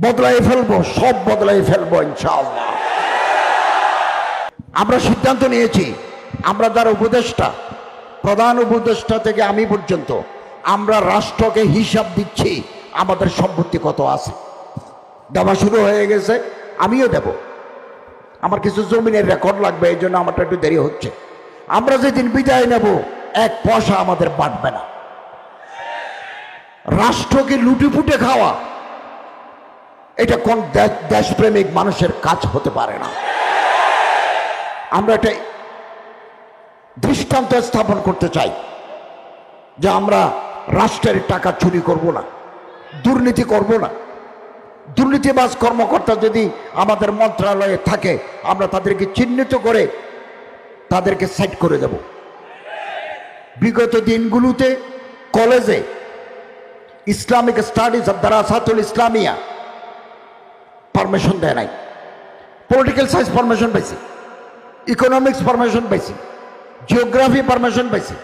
বদলাই ফেলবো, সব বদলাই ফেলবো ইনশাআল্লাহ। আমরা সিদ্ধান্ত নিয়েছি, আমরা যারা উপদেষ্টা, প্রধান উপদেষ্টা থেকে আমি পর্যন্ত, আমরা রাষ্ট্রকে হিসাব দিচ্ছি আমাদের সম্পত্তি কত আছে। দেওয়া শুরু হয়ে গেছে, আমিও দেব। আমার কিছু জমিনের রেকর্ড লাগবে, এই জন্য আমারটা একটু দেরি হচ্ছে। আমরা যেদিন বিদায় নেব, এক পয়সা আমাদের বাঁটবে না। রাষ্ট্রকে লুটেপুটে খাওয়া, এটা কোন দেশপ্রেমিক মানুষের কাজ হতে পারে না। আমরা এটা দৃষ্টান্ত স্থাপন করতে চাই যে আমরা রাষ্ট্রের টাকা চুরি করব না, দুর্নীতি করব না। দুর্নীতিবাজ কর্মকর্তা যদি আমাদের মন্ত্রণালয়ে থাকে, আমরা তাদেরকে চিহ্নিত করে তাদেরকে সেট করে দেব। বিগত দিনগুলোতে কলেজে Islamic studies of Darasatul Islamia permission দেয় নাই, পলিটিক্যাল সায়েন্স পারমিশন পাইছি, ইকোনমিক্স পারমিশন পাইছি, জিওগ্রাফি পারমিশন পাইছি,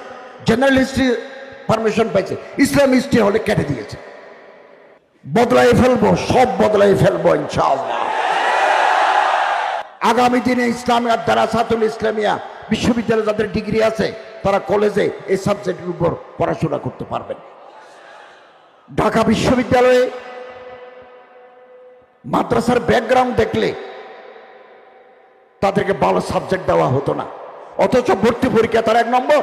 জেনারেল হিস্ট্রি পারমিশন পাইছে, ইসলাম হিস্ট্রি হলে কেটে দিয়েছে। বদলাই ফেলবো, সব বদলাই ফেলবো ইনশাআল্লাহ। আগামী দিনে ইসলামিক দারাসাতুল ইসলামিয়া বিশ্ববিদ্যালয়ে যাদের ডিগ্রি আছে, তারা কলেজে এই সাবজেক্টের উপর পড়াশোনা করতে পারবেন। ঢাকা বিশ্ববিদ্যালয়ে মাদ্রাসার ব্যাকগ্রাউন্ড দেখলে তাদেরকে ভালো সাবজেক্ট দেওয়া হতো না, অথচ ভর্তি পরীক্ষা তার 1 নম্বর।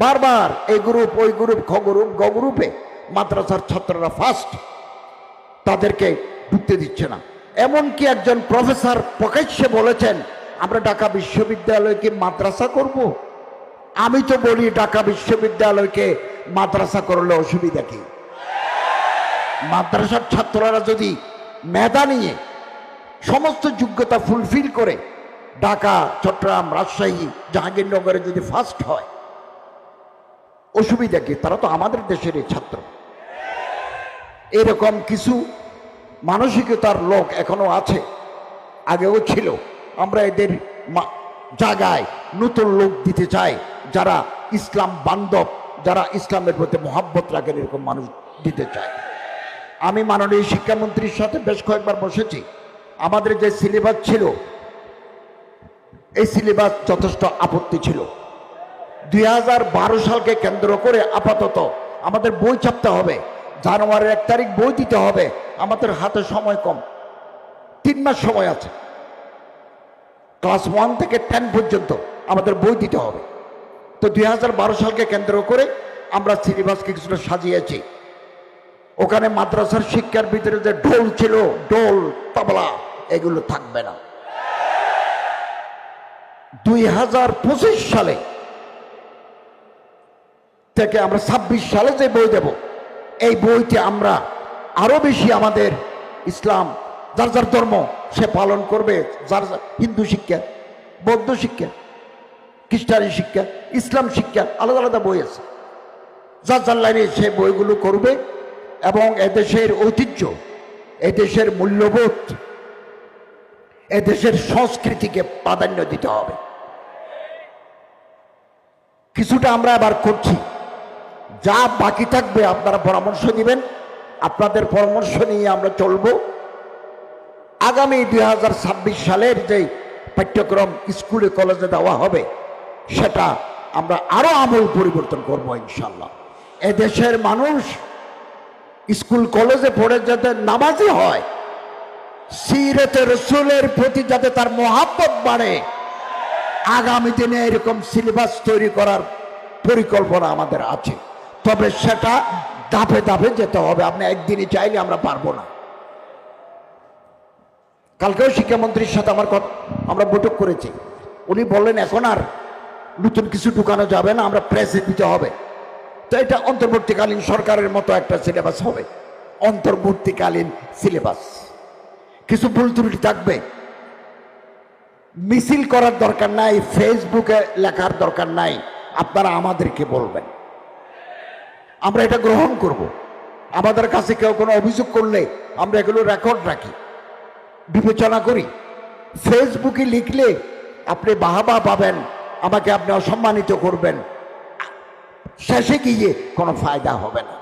বারবার এই গ্রুপ, ওই গ্রুপ, খ গ্রুপ, গ গ্রুপে মাদ্রাসার ছাত্ররা ফার্স্ট, তাদেরকে ঢুকতে দিচ্ছে না। এমনকি একজন প্রফেসর প্রকাশ্যে বলেছেন, আমরা ঢাকা বিশ্ববিদ্যালয়কে মাদ্রাসা করব। আমি তো বলি, ঢাকা বিশ্ববিদ্যালয়কে মাদ্রাসা করলে অসুবিধা কি? মাদ্রাসার ছাত্ররা যদি মেধা নিয়ে সমস্ত যোগ্যতা ফুলফিল করে ঢাকা, চট্টগ্রাম, রাজশাহী, জাহাঙ্গীরনগরে যদি ফার্স্ট হয়, অসুবিধা কি? তারা তো আমাদের দেশেরই ছাত্র। এরকম কিছু মানসিকতার লোক এখনো আছে, আগেও ছিল। আমরা এদের জায়গায় নতুন লোক দিতে চাই, যারা ইসলাম বান্ধব, যারা ইসলামের প্রতি মহাব্বত রাখেন, এরকম মানুষ দিতে চায়। আমি মাননীয় শিক্ষামন্ত্রীর সাথে বেশ কয়েকবার বসেছি। আমাদের যে সিলেবাস ছিল, এই সিলেবাস যথেষ্ট আপত্তি ছিল। 2012 সালকে কেন্দ্র করে আপাতত আমাদের বই ছাপতে হবে, জানুয়ারির 1 তারিখ বই দিতে হবে। আমাদের হাতে সময় কম, 3 মাস সময় আছে। ক্লাস 1 থেকে 10 পর্যন্ত আমাদের বই দিতে হবে। তো 2012 সালকে কেন্দ্র করে আমরা সিলেবাসকে কিছুটা সাজিয়েছি। ওখানে মাদ্রাসার শিক্ষার ভিতরে যে ঢোল ছিল, ঢোল, তবলা, এগুলো থাকবে না। 2025 সালে থেকে আমরা 26 সালে যে বই দেব, এই বইতে আমরা আরো বেশি আমাদের ইসলাম, যার যার ধর্ম সে পালন করবে, যার হিন্দু শিক্ষা, বৌদ্ধ শিক্ষা, খ্রিস্টানি শিক্ষা, ইসলাম শিক্ষা, আলাদা আলাদা বই আছে। যার যার লাইনে সে বইগুলো করবে এবং এদেশের ঐতিহ্য, এদেশের মূল্যবোধ, এদেশের সংস্কৃতিকে প্রাধান্য দিতে হবে। কিছুটা আমরা আবার করছি, যা বাকি থাকবে আপনারা পরামর্শ দিবেন, আপনাদের পরামর্শ নিয়ে আমরা চলব। আগামী 2026 সালের যে পাঠ্যক্রম স্কুলে কলেজে দেওয়া হবে, সেটা আমরা আরো আমূল পরিবর্তন করব ইনশাল্লাহ। এদেশের মানুষ স্কুল কলেজে পড়ে যাতে নামাজি হয়, সিরাতে রাসূলের প্রতি যাতে তার মহাব্বত বাড়ে, আগামী দিনে এরকম সিলেবাস তৈরি করার পরিকল্পনা আমাদের আছে। তবে সেটা ধাপে ধাপে যেতে হবে, আপনি একদিনই চাইলে আমরা পারবো না। কালকেও শিক্ষামন্ত্রীর সাথে আমরা বৈঠক করেছি। উনি বললেন এখন আর নতুন কিছু ঢুকানো যাবে না, আমরা প্রেসে দিতে হবে। তো এটা অন্তর্বর্তীকালীন সরকারের মতো একটা সিলেবাস হবে, অন্তর্বর্তীকালীন সিলেবাস। কিছু ভুল ত্রুটি থাকবে, মিছিল করার দরকার নাই, ফেসবুকে লেখার দরকার নাই, আপনারা আমাদেরকে বলবেন, আমরা এটা গ্রহণ করব। আমাদের কাছে কেউ কোনো অভিযোগ করলে আমরা এগুলো রেকর্ড রাখি, বিবেচনা করি। ফেসবুকে লিখলে আপনি বাহবা পাবেন, আমাকে আপনি অসম্মানিত করবেন, শেষে গিয়ে কোনো ফায়দা হবে না।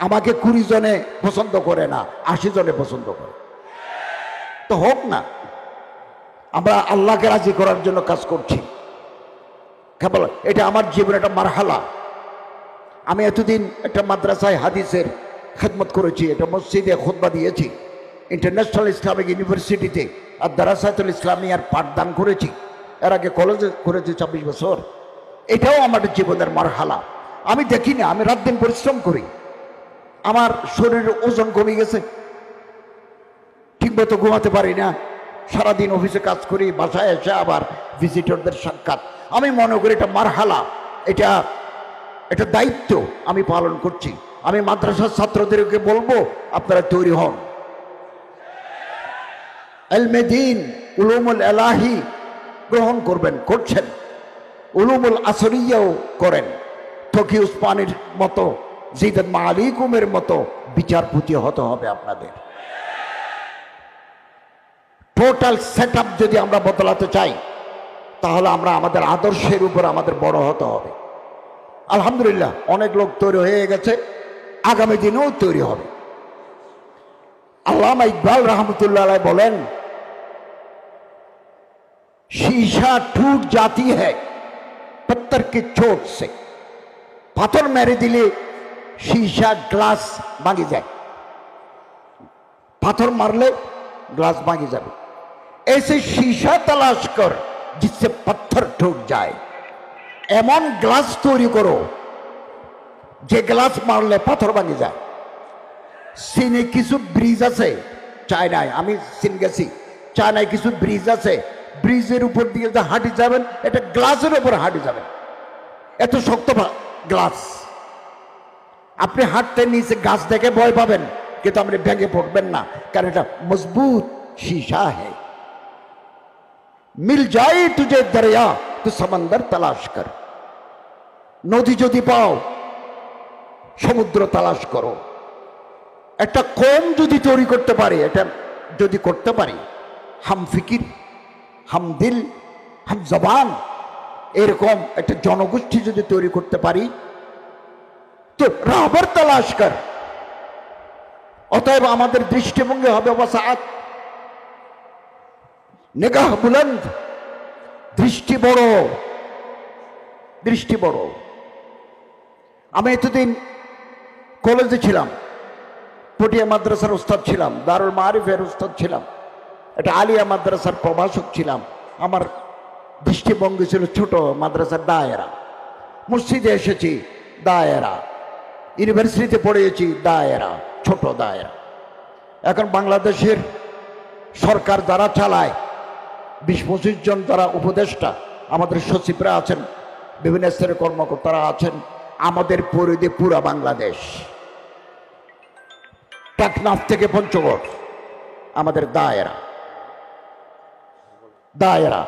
আমাকে 20 জনে পছন্দ করে না, 80 জনে পছন্দ করে, তো হোক না। আমরা আল্লাহকে রাজি করার জন্য কাজ করছি। কেবল এটা আমার জীবনে একটা মারহালা। আমি এতদিন একটা মাদ্রাসায় হাদিসের খেদমত করেছি, একটা মসজিদে খুতবা দিয়েছি, ইন্টারন্যাশনাল ইসলামিক ইউনিভার্সিটিতে আর দারাসাতুল ইসলামিয়ার পাঠদান করেছি, এর আগে কলেজে করেছি 24 বছর। এটাও আমার জীবনের মারহালা। আমি দেখি না, আমি রাত দিন পরিশ্রম করি, আমার শরীরের ওজন কমে গেছে, ঠিকমতো ঘুমাতে পারি না, সারাদিন অফিসে কাজ করি, বাসায় এসে আবার ভিজিটরদের সাক্ষাৎ। আমি মনে করি এটা মারহালা, এটা দায়িত্ব আমি পালন করছি। আমি মাদ্রাসার ছাত্রদেরকে বলবো আপনারা তৈরি হন, ইলমে দ্বীন উলুমুল ইলাহি গ্রহণ করবেন, করছেন, উলুমুল আসরিয়াও করেন। তকি উসমানীর মতো, জিদান মালিকুমের মতো বিচারপতি হতে হবে আপনাদের। টোটাল সেট আপ যদি আমরা বদলাতে চাই, তাহলে আমরা আমাদের আদর্শের উপর আমাদের বড় হতে হবে। আলহামদুলিল্লাহ অনেক লোক তৈরি হয়ে গেছে, আগামী দিনেও তৈরি হবে। আল্লামা ইকবাল রহমতুল্লাহ আলাইহি বলেন, शीशा टूट जाती है पत्थर की चोट से। पाथर मेरे दिले शीशा ग्लास भांगी जाए, पाथर मारले ग्लास भांगी जाए। ऐसे शीशा तलाश कर जिससे पत्थर टूट जाए। एमन ग्लास तैरी करो जे ग्लास मारले पाथर भांगी जाए। चीने किछु ब्रिज आछे, चायनाय आमी चीन गेছি, चायनाय किछु ब्रिज आछे, ব্রিজের উপর দিয়ে যে হাঁটি যাবেন, এটা গ্লাসের উপর হাঁটি যাবেন, এত শক্ত গ্লাস। আপনি হাঁটতে নিচে গাছ দেখে ভয় পাবেন, কিন্তু আপনি ভেঙে পড়বেন না, কারণ এটা মজবুত शीशा है। मिल जाए तुझे दरिया तो समंदर तलाश कर। নদী যদি পাও সমুদ্র তালাশ করো। একটা কম যদি তৈরি করতে পারি, এটা যদি করতে পারি, হাম ফিকির, হাম দিল, হাম জবান, এরকম একটা জনগোষ্ঠী যদি তৈরি করতে পারি, তো রাহবার তালাশ কর। অতএব আমাদের দৃষ্টিভঙ্গি হবে ওয়াসাআত, নিগাহ বুলন্দ, দৃষ্টি বড়, দৃষ্টি বড়। আমি এতদিন কলেজে ছিলাম, পটিয়া মাদ্রাসার উস্তাদ ছিলাম, দারুল মারিফের উস্তাদ ছিলাম, একটা আলিয়া মাদ্রাসার প্রভাষক ছিলাম। আমার দৃষ্টিভঙ্গি ছিল ছোট, মাদ্রাসার দায়েরা। মসজিদে এসেছি, দায়েরা। ইউনিভার্সিটিতে পড়িয়েছি, দায়েরা, ছোট দায়েরা। এখন বাংলাদেশের সরকার যারা চালায়, 20-25 জন যারা উপদেষ্টা, আমাদের সচিবরা আছেন, বিভিন্ন স্তরের কর্মকর্তারা আছেন, আমাদের পরিধি পুরা বাংলাদেশ, টেকনাফ থেকে পঞ্চগড় আমাদের দায়েরা। দায়েরা,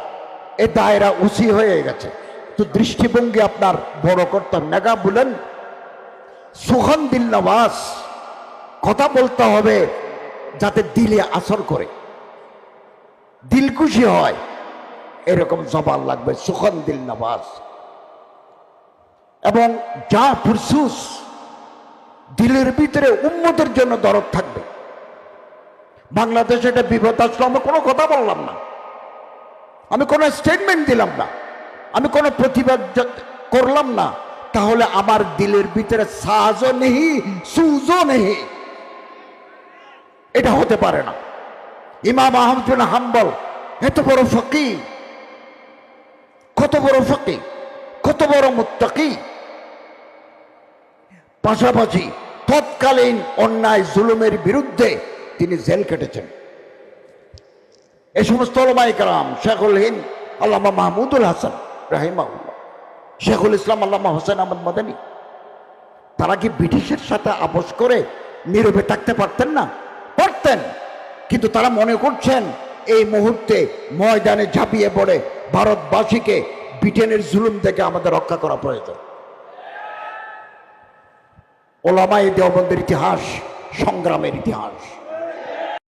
এই দায়েরা উঁচি হয়ে গেছে, তো দৃষ্টিভঙ্গি আপনার বড় করতে হবে। নেগা বলেন সুখান দিল নওয়াজ, কথা বলতে হবে যাতে দিলে আসর করে, দিল খুশি হয়, এরকম জবান লাগবে, সুখান দিল নওয়াজ। এবং যা ফুরসুস, দিলের ভিতরে উম্মতের জন্য দরদ থাকবে। বাংলাদেশে একটা বিপদ আসলো, আমি কোনো কথা বললাম না, আমি কোনো স্টেটমেন্ট দিলাম না, আমি কোনো প্রতিবাদ করলাম না, তাহলে আমার দিলের ভিতরে সাজও নেই, সুজও নেই, এটা হতে পারে না। ইমাম আহমদ বিন হাম্বল এত বড় ফকিহ, কত বড় ফকিহ, কত বড় মুত্তাকি, পাশাপাশি তৎকালীন অন্যায় জুলুমের বিরুদ্ধে তিনি জেল কেটেছেন। এই সমস্ত উলামায়ে কেরাম, শেখুল হিন্দ আল্লামা মাহমুদুল হাসান রাহিমাহুল্লাহ, শেখুল ইসলাম আল্লামা হোসেন আহমদ মাদানী, তারা কি ব্রিটিশের সাথে আপোষ করে নীরবে থাকতে পারতেন না? পারতেন, কিন্তু তারা মনে করছেন এই মুহূর্তে ময়দানে ঝাঁপিয়ে পড়ে ভারতবাসীকে ব্রিটেনের জুলুম থেকে আমাদের রক্ষা করা প্রয়োজন। ওলামায়ে দেওবন্দের ইতিহাস সংগ্রামের ইতিহাস।